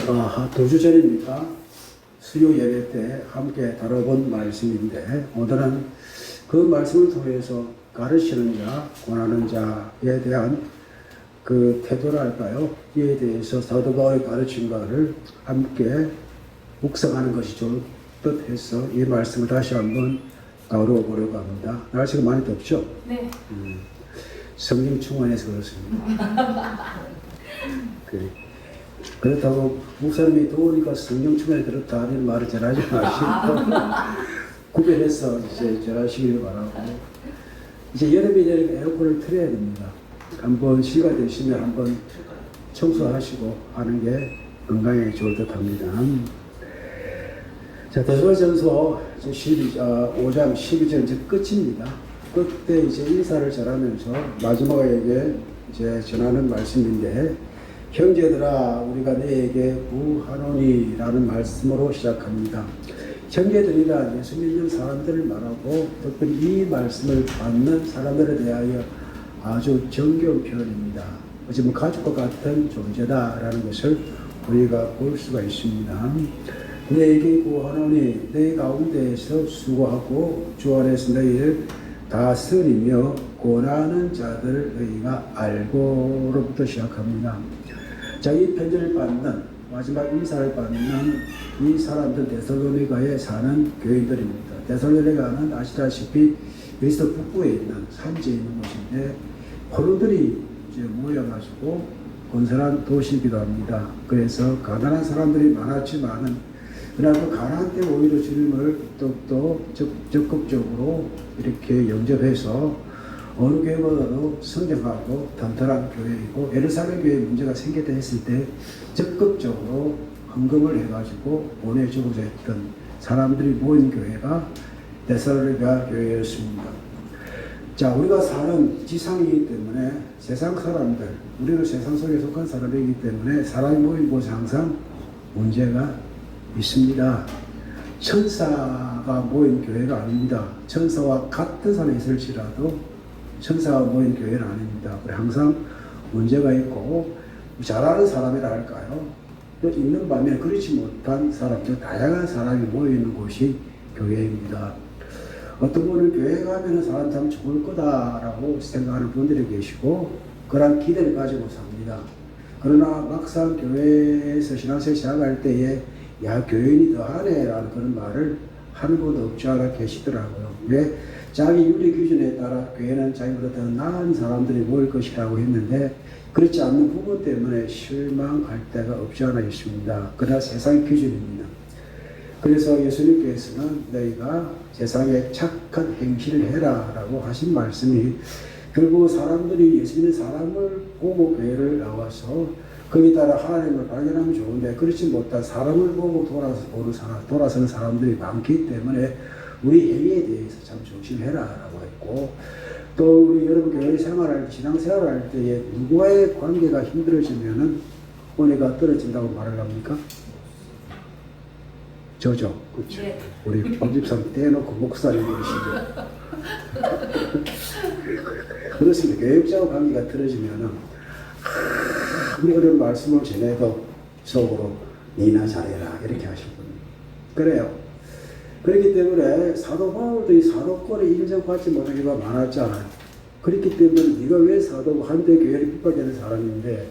두 주 전입니다. 수요 예배 때 함께 다뤄본 말씀인데, 오늘은 그 말씀을 통해서 가르치는 자, 권하는 자에 대한 그 태도랄까요? 이에 대해서 사도 바울의 가르친 바를 함께 묵상하는 것이 좋을 듯 해서 이 말씀을 다시 한번 다루어 보려고 합니다. 날씨가 많이 덥죠? 네. 성령 충만해서 그렇습니다. 그렇다고 목사님이 더우니까 성령 충만이 그렇다 하는 말을 전하지 마시고 구별해서 이제 전하시길 바라고, 이제 여름이 되니까 에어컨을 틀어야 됩니다. 한번 시가 되시면 한번 청소하시고 하는 게 건강에 좋을 듯 합니다. 자, 데살로니가전서 5장 12절 이제 끝입니다. 그때 이제 인사를 전하면서 마지막에 이제 전하는 말씀인데, 형제들아 우리가 너에게 구하노니라는 말씀으로 시작합니다. 형제들이란 예수 믿는 사람들을 말하고, 특별히 이 말씀을 받는 사람들에 대하여 아주 정겨운 표현입니다. 어쩌면 가족과 같은 존재다라는 것을 우리가 볼 수가 있습니다. 너에게 구하노니 너희 가운데에서 수고하고 주 안에서 너희를 다스리며 권하는 자들을 너희가 알고로부터 시작합니다. 자, 이 편지를 받는, 마지막 인사를 받는 이 사람들 데살로니가에 사는 교인들입니다. 데살로니가는 아시다시피 그리스도 북부에 있는 산지에 있는 곳인데, 포로들이 이제 모여가지고 건설한 도시이기도 합니다. 그래서 가난한 사람들이 많았지만은, 그러나 그 가난한 때 오히려 주님을 또 적극적으로 이렇게 영접해서 어느 교회보다도 성장하고 튼튼한 교회이고, 예루살렘 교회에 문제가 생겼다 했을 때 적극적으로 헌금을 해가지고 보내주고자 했던 사람들이 모인 교회가 데살로니가 교회였습니다. 자, 우리가 사는 지상이기 때문에 세상 사람들, 우리는 세상 속에 속한 사람이기 때문에 사람이 모인 곳에 항상 문제가 있습니다. 천사가 모인 교회가 아닙니다. 천사와 같은 사람이 있을지라도 천사가 모인 교회는 아닙니다. 항상 문제가 있고, 잘하는 사람이라 할까요? 있는 반면에 그렇지 못한 사람들, 다양한 사람이 모이는 곳이 교회입니다. 어떤 분은 교회 가면 사람 참 좋을 거다라고 생각하는 분들이 계시고, 그런 기대를 가지고 삽니다. 그러나 막상 교회에서 신앙생활 시작할 때에 야, 교인이 더하네 라는 그런 말을 하는 분도 없지 않아 계시더라고요. 왜? 자기 윤리 기준에 따라 교회는 자기보다 더 나은 사람들이 모일 것이라고 했는데, 그렇지 않는 부분 때문에 실망할 때가 없지 않아 있습니다. 그러나 세상의 기준입니다. 그래서 예수님께서는 너희가 세상에 착한 행실을 해라 라고 하신 말씀이, 결국 사람들이 예수 믿는 사람을 보고 교회를 나와서 거기에 따라 하나님을 발견하면 좋은데, 그렇지 못한 사람을 보고 돌아서는 사람들이 많기 때문에 우리 행위에 대해서 참 조심해라 라고 했고, 또 우리 여러분 교회 생활할 때, 신앙생활 할 때에 누구와의 관계가 힘들어지면은 은혜가 떨어진다고 말을 합니까? 저죠. 그렇죠. 네. 우리 법집사님 떼놓고 목사님이시죠. 그렇습니다. 교육자와 관계가 틀어지면은 아무리 어려운 말씀을 전해도 속으로 니나 잘해라 이렇게 하시거든요. 그래요. 그렇기 때문에 사도 바울도 이 사도권에 인정받지 못한 경우가 많았잖아요. 그렇기 때문에 네가 왜 사도고 한때 교회를 핍박하는 사람인데,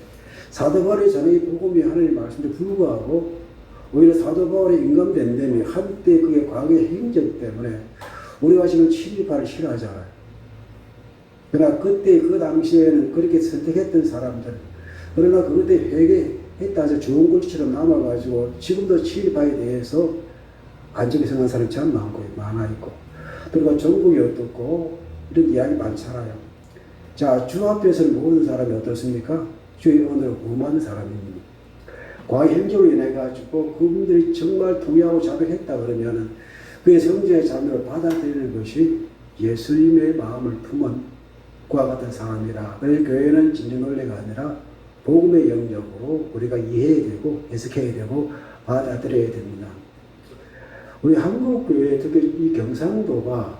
사도 바울이 전에 이 복음이 하나님의 말씀에 불구하고 오히려 사도 바울의 임금된다면 한때 그게 과거의 행적 때문에 우리가 지금 친일파를 싫어하잖아요. 그러나 그때 그 당시에는 그렇게 선택했던 사람들, 그러나 그때 회개했다 해서 좋은 글씨처럼 남아가지고 지금도 친일파에 대해서 안정에 생각하는 사람이 참 많아 있고, 그리고 전국이 어떻고 이런 이야기 많잖아요. 자, 주 앞에서는 모든 사람이 어떻습니까? 주의 은혜로 구원받는 사람입니다. 과거 행적으로 인해 가지고 그분들이 정말 동의하고 자백했다 그러면은 그의 성자의 자매를 받아들이는 것이 예수님의 마음을 품은 그와 같은 사람이라. 그래서 교회는 진정 논리가 아니라 복음의 영역으로 우리가 이해해야 되고 해석해야 되고 받아들여야 됩니다. 우리 한국 교회, 특히 이 경상도가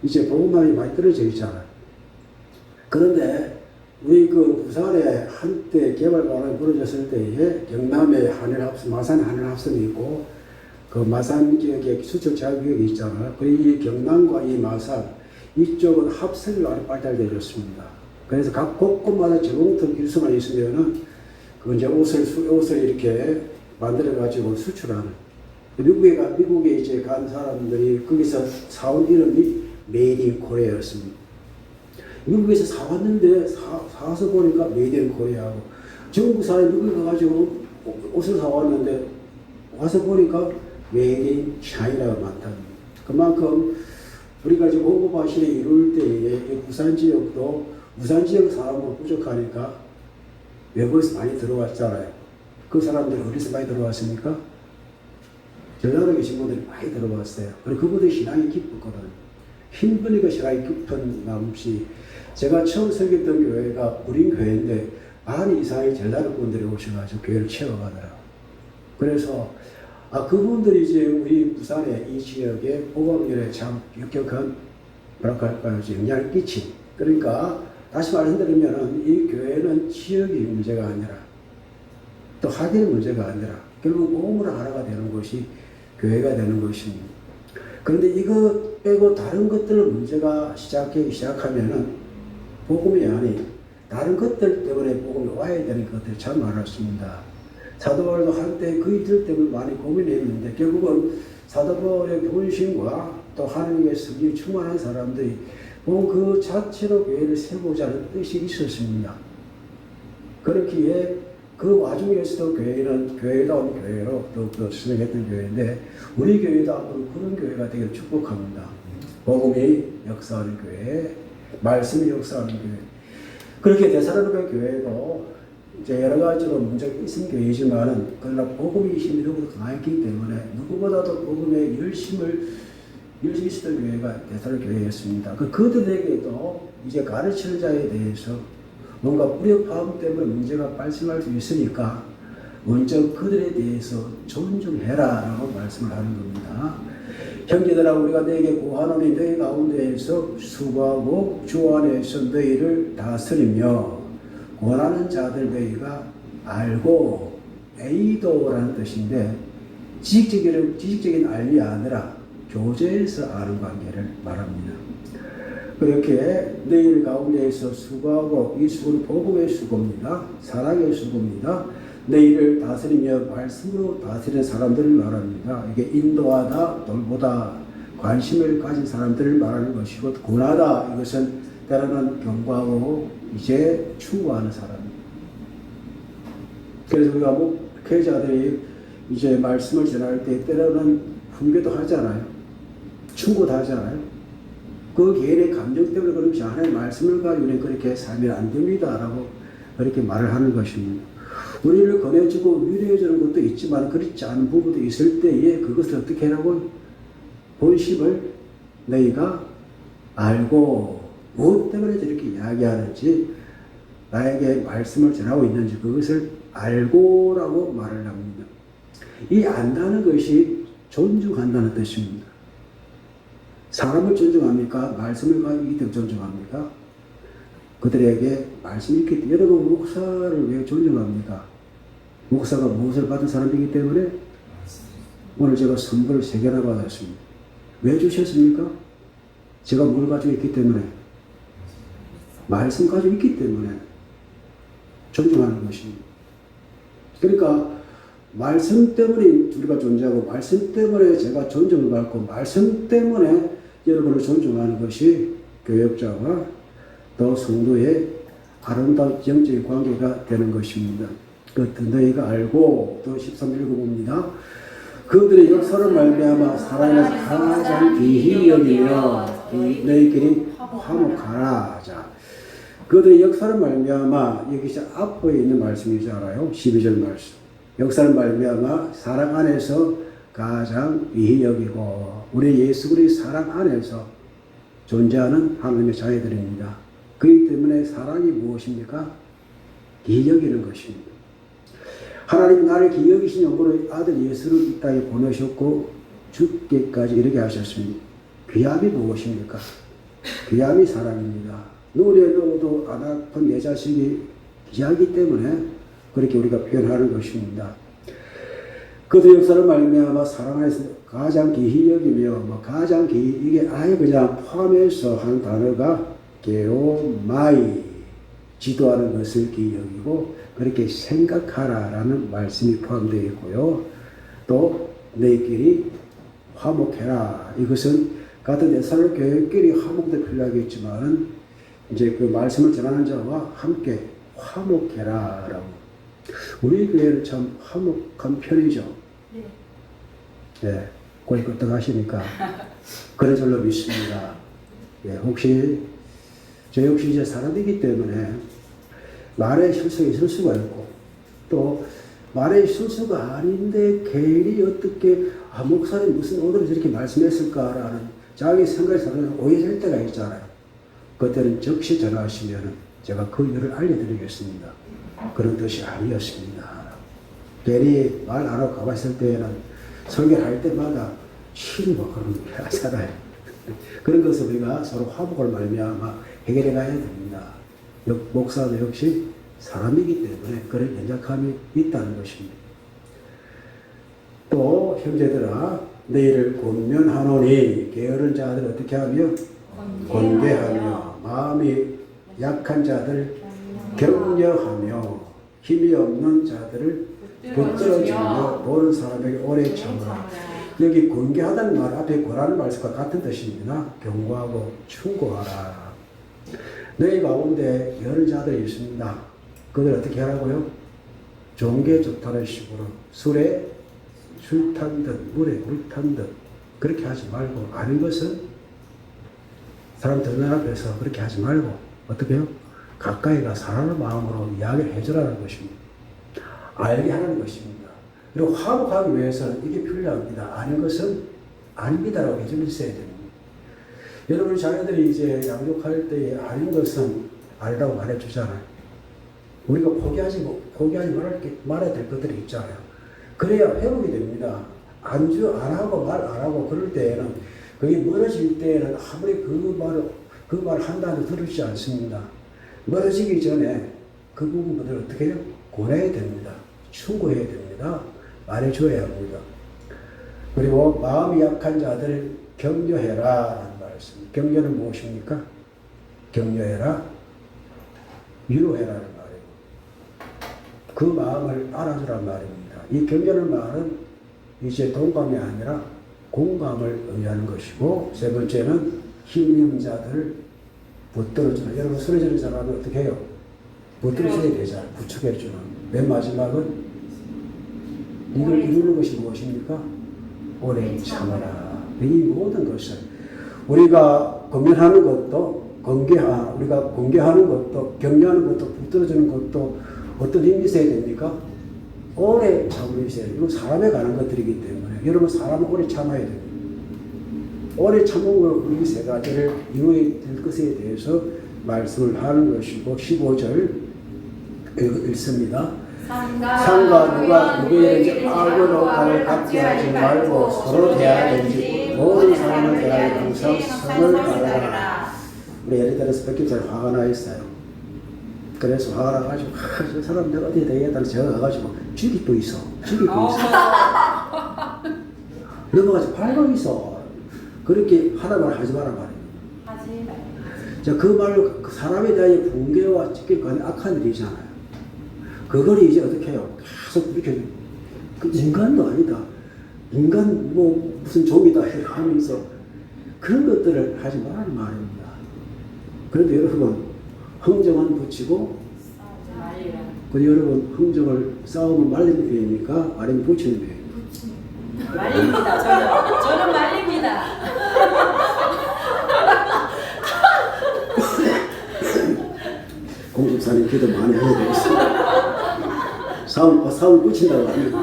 이제 복음만이 많이 떨어져 있잖아요. 그런데 우리 그 부산에 한때 개발방안이 벌어졌을 때에 경남에 한일합성, 마산 한일합성이 있고 그 마산 지역에 수출 자유구역이 있잖아요. 그리고 이 경남과 이 마산 이쪽은 합성이 많이 발달되었습니다. 그래서 각 곳곳마다 제공터 기술만 있으면은 그 이제 옷을 이렇게 만들어 가지고 수출하는. 미국에 이제 간 사람들이 거기서 사온 이름이 메이드 인 코리아였습니다. 미국에서 사왔는데 사와서 보니까 메이드 인 코리아고, 중국 사람이 미국에 가가지고 옷을 사왔는데 와서 보니까 메이드 인 차이나가 많답니다. 그만큼 우리가 지금 홍보발신을 이룰 때에 부산 지역도 부산 지역 사람은 부족하니까 외국에서 많이 들어왔잖아요. 그 사람들이 어디서 많이 들어왔습니까? 전라도에 계신 분들이 많이 들어왔어요. 그리고 그분들이 신앙이 깊었거든요. 힘드니까 신앙이 깊은 마음씨. 제가 처음 섬겼던 교회가 무림교회인데 반 이상의 전라도 분들이 오셔가지고 교회를 채워가더라고요. 그래서 그분들이 이제 우리 부산의 이 지역에 복음일에 참 역격한 뭐랄까 할까요, 영향을 끼친. 그러니까 다시 말씀드리면은 이 교회는 지역이 문제가 아니라 또 학예의 문제가 아니라 결국 복음을 하나가 되는 것이 교회가 되는 것입니다. 그런데 이거 빼고 다른 것들 문제가 시작하면은 복음이 아닌 다른 것들 때문에 복음이 와야 되는 것들이 참 많았습니다. 사도 바울도 한때 그 일들 때문에 많이 고민했는데 결국은 사도 바울의 본심과 또 하나님의 성령이 충만한 사람들이 그 자체로 교회를 세우고자 하는 뜻이 있었습니다. 그렇기에 그 와중에서도 교회는 교회다운 교회로 더욱더 수행했던 교회인데 우리 교회도 앞으로 그런 교회가 되기를 축복합니다. 복음이 역사하는 교회, 말씀이 역사하는 교회. 그렇게 데살로니가 교회도 이제 여러 가지로 문제가 있는 교회이지만은 그러나 복음의 힘이 너무 강했기 때문에 누구보다도 복음에 열심히 쓰던 교회가 데살로니가 교회였습니다. 그들에게도 이제 가르치는 자에 대해서 뭔가 불협화음 때문에 문제가 발생할 수 있으니까 먼저 그들에 대해서 존중해라라고 말씀을 하는 겁니다. 형제들아, 우리가 너에게 구하노니 너희 가운데에서 수고하고 주 안에서 너희를 다스리며 권하는 자들 너희가 알고, 에이도라는 뜻인데 지식적인 알이 아니라 교제에서 아는 관계를 말합니다. 그렇게 너희 가운데에서 수고하고, 이 수고는 복음의 수고입니다. 사랑의 수고입니다. 너희를 다스리며 말씀으로 다스리는 사람들을 말합니다. 이게 인도하다, 돌보다, 관심을 가진 사람들을 말하는 것이고, 권하다, 이것은 때로는 경고하고 이제 충고하는 사람입니다. 그래서 우리가 목회자들이 이제 말씀을 전할 때 때로는 훈계도 하잖아요. 충고도 하잖아요. 그 개인의 감정 때문에 그렇지 하나의 말씀을 가지고 그렇게 살면 안 됩니다라고 그렇게 말을 하는 것입니다. 우리를 권해주고 위로해주는 것도 있지만 그렇지 않은 부분도 있을 때에 그것을 어떻게 하라고? 본심을 너희가 알고 무엇 때문에 저렇게 이야기하는지, 나에게 말씀을 전하고 있는지 그것을 알고라고 말을 합니다. 이 안다는 것이 존중한다는 뜻입니다. 사람을 존중합니까? 말씀을 가지고 있기 때문에 존중합니까? 그들에게 말씀이 있기 때문에. 여러분, 목사를 왜 존중합니까? 목사가 무엇을 받은 사람이기 때문에. 오늘 제가 선물을 3개나 받았습니다. 왜 주셨습니까? 제가 뭘 가지고 있기 때문에. 말씀 가지고 있기 때문에 존중하는 것입니다. 그러니까 말씀 때문에 우리가 존재하고, 말씀 때문에 제가 존중을 받고, 말씀 때문에 여러분을 존중하는 것이 교역자와 또 성도의 아름다운 영적인 관계가 되는 것입니다. 그것도 너희가 알고, 또 13절 읽어봅니다. 그들의 역사를 말미암아 사랑에서 가장 귀히 여기며 너희끼리 화목하라. 자, 그들의 역사를 말미암아, 여기 앞에 있는 말씀이지 않아요? 12절 말씀. 역사를 말미암아 사랑 안에서 가장 귀히 여기고, 우리 예수 그리스도 사랑 안에서 존재하는 하나님의 자녀들입니다. 그렇기 때문에 사랑이 무엇입니까? 귀히 여기는 것입니다. 하나님이 나를 귀히 여기신 영으로 아들 예수를 이 땅에 보내셨고 죽기까지 이렇게 하셨습니다. 귀함이 무엇입니까? 귀함이 사랑입니다. 눈에 넣어도 안 아픈 내 자식이 귀하기 때문에 그렇게 우리가 표현하는 것입니다. 그도 역사를 말미암아 사랑 안에서 가장 귀히 여기며 가장 귀히 이게 아예 그냥 포함해서 한 단어가 게오마이 지도하는 것을 귀히 여기고 그렇게 생각하라라는 말씀이 포함되어 있고요. 또 너희끼리 화목해라. 이것은 같은 에살로 교회끼리 화목도 필요하겠지만 이제 그 말씀을 전하는 자와 함께 화목해라라고. 우리 교회는 참 화목한 편이죠. 네, 거기 어떡하십니까? 그런 줄로 믿습니다. 네, 혹시 저 역시 이제 사람이기 때문에 말에 실수가 있을 수가 있고 또 말에 실수가 아닌데 괜히 어떻게 목사님 무슨 오늘 저렇게 말씀했을까라는 자기 생각에서 오해될 때가 있잖아요. 그때는 즉시 전화하시면 제가 그 이유를 알려드리겠습니다. 그런 뜻이 아니었습니다. 괜히 말 안 하고 가만히 있을 때에는 설교를 할 때마다 싫어 그런 거 하잖아요. 그런 것을 우리가 서로 화목을 말미암아 해결해 가야 됩니다. 목사도 역시 사람이기 때문에 그런 연약함이 있다는 것입니다. 또 형제들아 너희를 권면하노니 게으른 자들 어떻게 하며 권계하며 마음이 약한 자들 격려하며 힘이 없는 자들을 붙들어주며 모든 사람에게 오래 참으라. 여기 권계하다는 말 앞에 권하는 말씀과 같은 뜻입니다. 경고하고 충고하라. 너희 가운데 여러 자들이 있습니다. 그들 어떻게 하라고요? 좋은 게 좋다는 식으로 술에 술 탄 듯 물에 물 탄 듯 그렇게 하지 말고 아는 것은 사람 듣는 앞에서 그렇게 하지 말고 어떻게 해요? 가까이 가 사랑하는 마음으로 이야기를 해주라는 것입니다. 알게 하는 것입니다. 그리고 화목하기 위해서는 이게 필요합니다. 아는 것은 아닙니다라고 해주는 있어야 됩니다. 여러분 자녀들이 이제 양육할 때에 아는 것은 아니라고 말해주잖아요. 우리가 포기하지 말아야 될 것들이 있잖아요. 그래야 회복이 됩니다. 안 하고 말 안 하고 그럴 때에는 그게 멀어질 때에는 아무리 그 말 한다고 들으지 않습니다. 멀어지기 전에 그 부분들을 어떻게 해요? 권해야 됩니다. 충고해야 됩니다. 말해줘야 합니다. 그리고 마음이 약한 자들을 격려해라 라는 말씀. 격려는 무엇입니까? 격려해라, 위로해라는 말이에요. 그 마음을 알아주란 말입니다. 이 격려는 말은 이제 동감이 아니라 공감을 의미하는 것이고, 세 번째는 힘있는 자들을 붙들어주는. 여러분 쓰러지는 사람은 어떻게 해요? 붙들어줘야 되잖아요. 부축해주는. 맨 마지막은 이걸 이루는 것이 무엇입니까? 오래 참아라. 이 모든 것을 우리가 권면하는 것도 우리가 공개하는 것도 격려하는 것도 붙들어주는 것도 어떤 힘이 있어야 됩니까? 오래 참음이 있어야 돼요. 이건 사람에 관한 것들이기 때문에 여러분 사람은 오래 참아야 됩니다. 오래 참음을 우리 세 가지를 이루어야 될 것에 대해서 말씀을 하는 것이고 15절 읽습니다. 상과 누가 누구에게 악으로 말을 갖게 하지 말고 서로 대하든지 모든 사람을 대하여 항상 선을 바라라. 우리 예를 들어서 백기자에 화가 나 있어요. 그래서 화가 나가지고 저 사람 내가 어디에 대겠다는 제가 가가지고 죽이고 있어. 넘어가서 발로 있어. 그렇게 하나만 하지 마라 말이에요. 자, 그 말로 그 사람에 대하여 붕괴와 직격하는 악한 일이잖아요. 그걸 이제 어떻게 해요? 계속 이렇게 그 인간도 아니다. 인간 뭐 무슨 종이다 하면서 그런 것들을 하지 말라는 말입니다. 그런데 여러분 흥정은 붙이고 근데 여러분 흥정을 싸우면 말리는 편입니까? 아니면 붙이는 편입니까? 말립니다. 저는 말립니다. 공집사님 기도 많이 해야 되겠습니다. 싸움 붙인다고 하는데.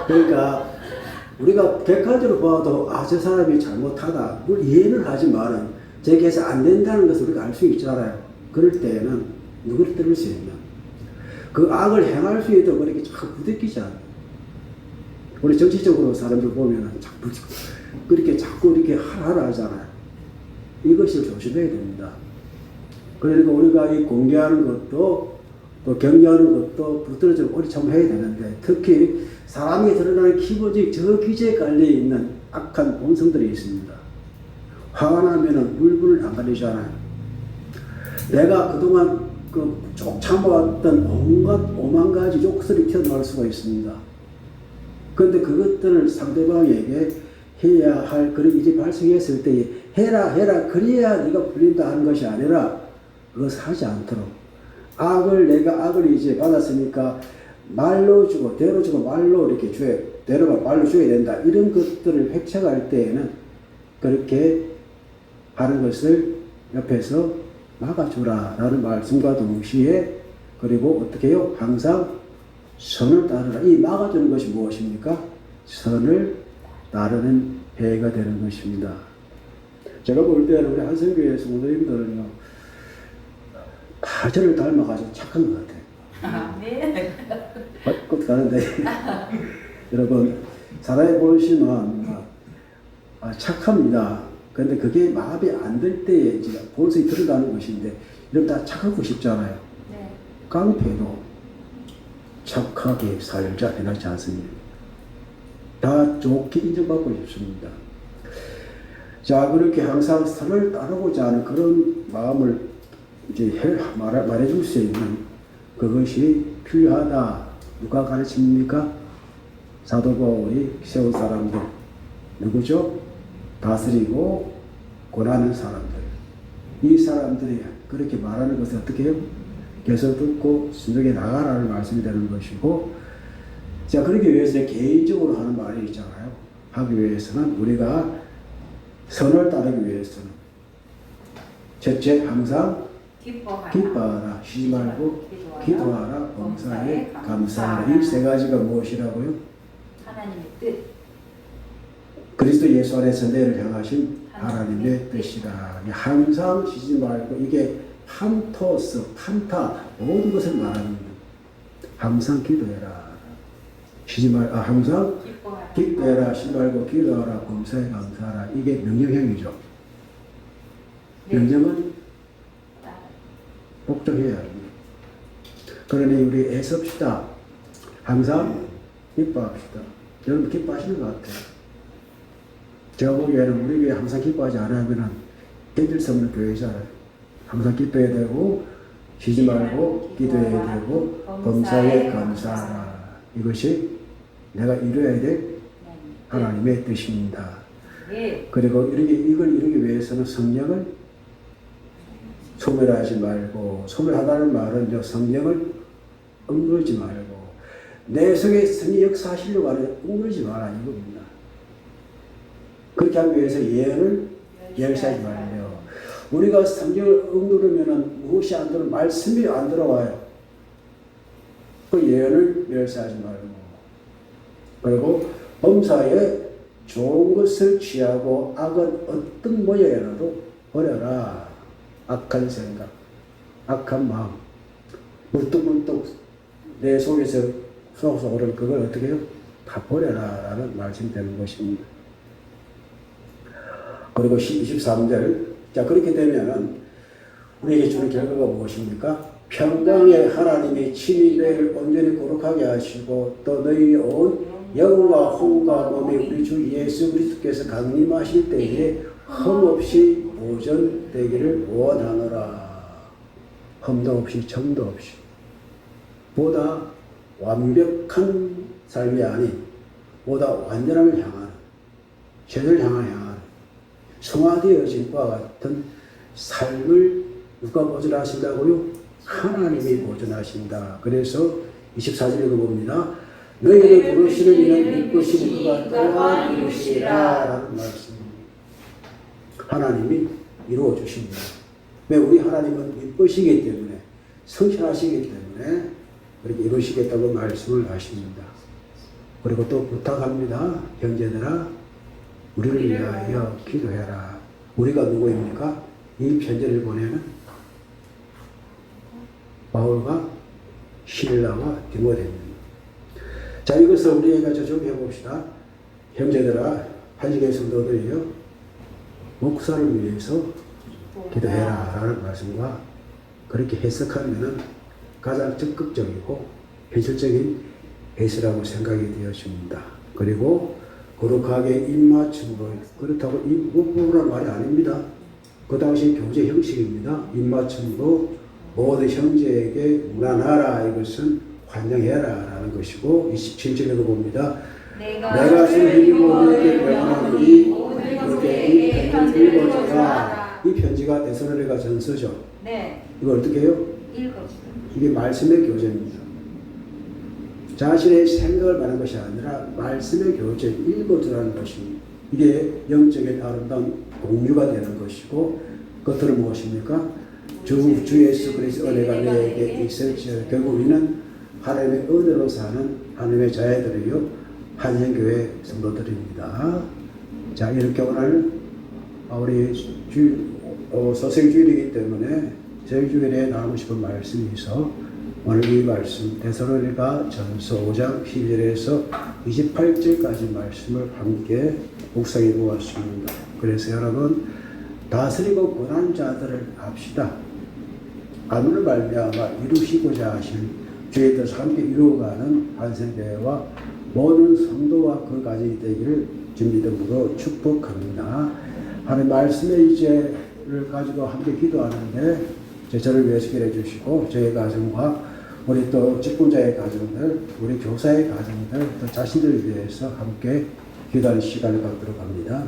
그러니까 우리가 객관적으로 봐도 저 사람이 잘못하다 뭘 이해는 하지만 저기에서 안 된다는 것을 우리가 알 수 있잖아요. 그럴 때에는 누구를 들을 수 있냐? 그 악을 행할 수 있도록 그렇게 자꾸 부대끼지 않아요. 우리 정치적으로 사람들 보면은 자꾸 그렇게 자꾸 이렇게 하라 하잖아요. 이것을 조심해야 됩니다. 그러니까 우리가 이 공개하는 것도 또 격려하는 것도 붙들어져 오리참 해야 되는데, 특히 사람이 드러나는 기본적 저 기제에 깔려 있는 악한 본성들이 있습니다. 화가 나면은 물분을 안 가리잖아요. 내가 그동안 쭉 참아왔던 온갖 오만 가지 욕설이 튀어나올 수가 있습니다. 그런데 그것들을 상대방에게 해야 할 그런 일이 발생했을 때 해라 그래야 네가 풀린다 하는 것이 아니라 그것을 하지 않도록, 내가 악을 이제 받았으니까 말로 주고 대로 주고 말로 이렇게 줘야, 대로 말로 줘야 된다, 이런 것들을 획책할 때에는 그렇게 하는 것을 옆에서 막아주라 라는 말씀과 동시에, 그리고 어떻게 해요? 항상 선을 따르라. 이 막아주는 것이 무엇입니까? 선을 따르는 배가 되는 것입니다. 제가 볼 때는 우리 한성교회 성도님들은요, 다 저를 닮아가지고 착한 것 같아요. 네. 꼭 다른데 여러분, 사람이 보시면 착합니다. 그런데 그게 마음에 안 들 때에 이제 본성이 드러나는 것인데, 이런 다 착하고 싶잖아요. 네. 깡패도 착하게 살자 해놨지 않습니까? 다 좋게 인정받고 싶습니다. 자, 그렇게 항상 선을 따르고자 하는 그런 마음을 이제 말해줄 수 있는 그것이 필요하다. 누가 가르칩니까? 사도 바울이 세운 사람들. 누구죠? 다스리고 권하는 사람들. 이 사람들이 그렇게 말하는 것을 어떻게 해요? 계속 듣고 순종해 나가라는 말씀이 되는 것이고, 자, 그러기 위해서 개인적으로 하는 말이 있잖아요. 하기 위해서는, 우리가 선을 따르기 위해서는 첫째, 항상 기뻐하라, 쉬지 말고 기도하라, 범사에 감사하라. 이 세 가지가 무엇이라고요? 하나님의 뜻. 그리스도 예수 안에서 너희를 향하신 하나님의 뜻이라. 항상 쉬지 말고, 이게 판타, 모든 것을 말합니다. 항상 기도해라. 항상 기도해라, 쉬지 말고 기도하라, 범사에 감사하라. 이게 명령형이죠. 네. 명령은 복종해야 합니다. 그러니 우리 애섭시다. 항상 기뻐합시다. 여러분 기뻐하시는 것 같아요. 제가 보기에는 우리 교회 항상 기뻐하지 않으면 견딜 수 없는 교회잖아요. 항상 기뻐해야 되고, 쉬지 말고 기도해야 되고, 범사에 감사하라. 이것이 내가 이루어야 될 하나님의 뜻입니다. 네. 그리고 이걸 이루기 위해서는 성령을 소멸하지 말고, 소멸하다는 말은 성령을 억누르지 말고, 내 속에 성이 역사하시려고 하는 억누르지 마라 이겁니다. 그렇게 하기 위해서 예언을 열사하지 말려. 우리가 성경을 억누르면 무엇이 안 들어? 말씀이 안 들어와요. 그 예언을 멸사하지 말고, 그리고 범사에 좋은 것을 취하고 악은 어떤 모양이라도 버려라. 악한 생각, 악한 마음, 물뚝물뚝 내 속에서 솟아오르는 그걸 어떻게 해요? 다 버려라 라는 말씀이 되는 것입니다. 그리고 23절, 자, 그렇게 되면은 우리에게 주는 결과가 무엇입니까? 평강의 하나님이 친히 너희를 온전히 거룩하게 하시고, 또 너희 온 영과 혼과 몸이 우리 주 예수 그리스도께서 강림하실 때에 흠없이 보존되기를 원하노라. 흠도 없이 점도 없이, 보다 완벽한 삶이 아닌 보다 완전함을 향하는, 죄를 향하는 성화되어진 바와 같은 삶을 누가 보존하신다고요? 하나님이 보존하신다. 그래서 24절에 봅니다. 너희를 부르시는 이는 믿으시는 그가 또한 이루시리라 라는 말씀입니다. 하나님이 이루어 주십니다. 왜? 우리 하나님은 믿으시기 때문에, 성실하시기 때문에 그렇게 이루시겠다고 말씀을 하십니다. 그리고 또 부탁합니다. 형제들아, 우리를 위하여 기도해라. 우리가 누구입니까? 이 편지를 보내는 바울과 실라와 디모데입니다. 자, 이것을 우리가 좀 해봅시다. 형제들아, 한식의 성도들이여, 목사를 위해서 기도해라 라는 말씀과 그렇게 해석하면 가장 적극적이고 현실적인 해석이라고 생각이 되어집니다. 그리고 거룩하게 입맞춤으로, 그렇다고 입부부란 말이 아닙니다. 그 당시 교제 형식입니다. 입맞춤으로 모든 형제에게 문안하라, 이것은 환영해라 라는 것이고, 27절에도 봅니다. 내가 주의 힘으로 너에게 명하노니 너에게 이 편지를 읽어주라. 이 편지가 데살로니가 전서죠. 네. 이거 어떻게 해요? 읽어주세요. 이게 말씀의 교제입니다. 자신의 생각을 말하는 것이 아니라 말씀의 교제, 읽어주라는 것입니다. 이게 영적인 아름다운 공유가 되는 것이고, 겉으로 무엇입니까? 주 예수 그리스도 은혜가 내게 있을지어다. 결국 우리는 하나님의 은혜로 사는 하나님의 자녀들이요, 한생교회 성도들입니다. 자, 이렇게 오늘 우리 서생주일이기 때문에 서생주일에 나누고 싶은 말씀이 있어 오늘 이 말씀 데살로니가 전서 5장 12절에서 28절까지 말씀을 함께 묵상해 보았습니다. 그래서 여러분, 다스리고 권한 자들을 합시다. 아무를 말미암아 이루시고자 하신 주의 뜻을 함께 이루어가는 한생교회와 모든 성도와 그 가정이 되기를 주 믿음으로 축복합니다. 하나님 말씀의 이제를 가지고 함께 기도하는데 저를 위해서 기도해 주시고, 저의 가정과 우리 또 직분자의 가정들, 우리 교사의 가정들, 또 자신들을 위해서 함께 기도하는 시간을 갖도록 합니다.